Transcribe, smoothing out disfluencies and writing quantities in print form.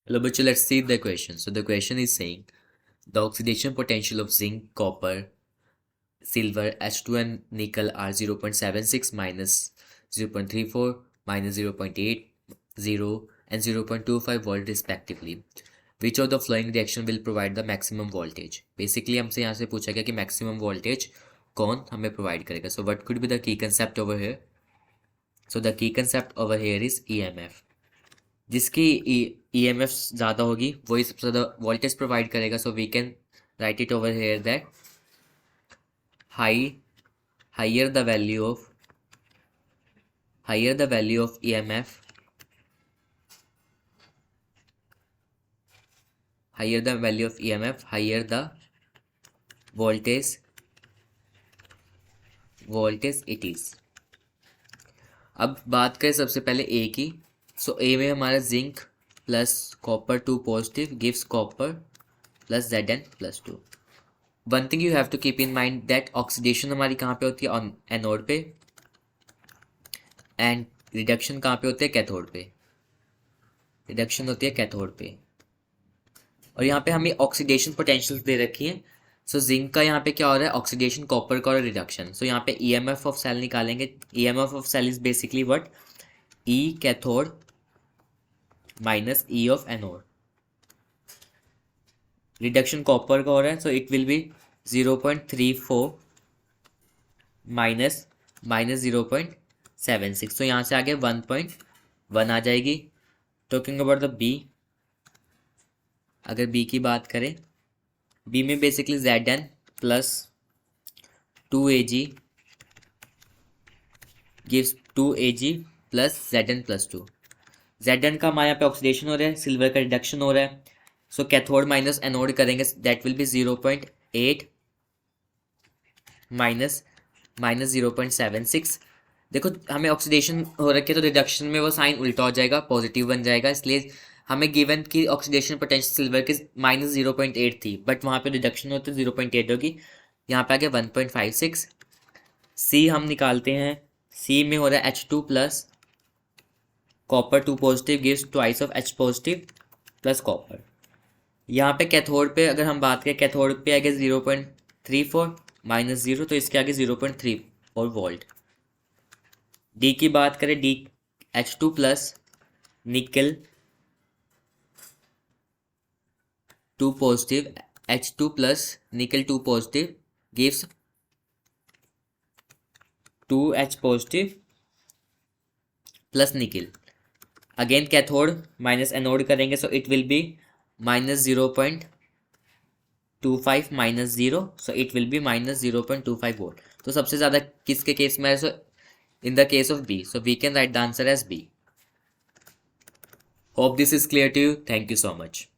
Hello, but let's see the question. So the question is saying the oxidation potential of zinc, copper, silver, H2 and nickel are 0.76 minus 0.34 minus 0.80 and 0.25 volt respectively. Which of the following reaction will provide the maximum voltage? Basically हमसे यहाँ से पूछा गया कि maximum voltage कौन हमें provide करेगा. So what could be the key concept over here? So the key concept over here is EMF. जिसकी EMF ज़्यादा होगी वही सबसे ज़्यादा वोल्टेज प्रोवाइड करेगा. So we can write it over here that higher the value of EMF, higher the value of EMF, higher the voltage it is. अब बात करें सबसे पहले ए की. सो ए में हमारा zinc plus copper 2 positive gives copper plus Zn plus 2. One thing you have to keep in mind that oxidation हमारी कहाँ पे होती है? ऑन एनोड पे, एंड रिडक्शन कहाँ पे होती है? कैथोड पे. रिडक्शन होती है कैथोड पे. और यहाँ पे हमें ऑक्सीडेशन पोटेंशियल दे रखी है. सो जिंक का यहाँ पे क्या हो रहा है? ऑक्सीडेशन. कॉपर का और रिडक्शन. सो यहाँ पे ईएमएफ ऑफ सेल निकालेंगे. EMF of cell is basically what? E cathode minus E of anode. Reduction copper का हो रहा है, so it will be 0.34 minus 0.76. तो यहाँ से आगे 1.1 आ जाएगी. टॉकिंग अबाउट द बी, अगर बी की बात करें, बी में basically Zn plus 2Ag gives 2Ag plus Zn plus 2. Zn का हमारे यहाँ पे ऑक्सीडेशन हो रहा है, सिल्वर का रिडक्शन हो रहा है. सो कैथोड माइनस एनोड करेंगे, दैट विल बी 0.8 माइनस 0.76. देखो हमें ऑक्सीडेशन हो रखी है तो रिडक्शन में वो साइन उल्टा हो जाएगा, पॉजिटिव बन जाएगा. इसलिए हमें गिवन की ऑक्सीडेशन पोटेंशियल सिल्वर की माइनस 0.8 थी, बट वहाँ पे रिडक्शन होती है 0.8 होगी. यहाँ पे आगे 1.56. सी हम निकालते हैं. सी में हो रहा है H2 plus copper 2 positive gives twice of H positive plus copper. यहाँ पे कैथोड पे अगर हम बात करें, कैथोड पे आगे 0.34 माइनस 0, तो इसके आगे 0.3 और वोल्ट. डी की बात करें, D H2 plus nickel 2 positive, H2 plus nickel 2 positive gives 2H positive plus nickel. Again cathode minus anode करेंगे, so it will be minus 0.25 minus 0, so it will be minus 0.25 volt. तो सबसे ज़्यादा किसके case में है? So in the case of B. So we can write the answer as B. Hope this is clear to you. Thank you so much.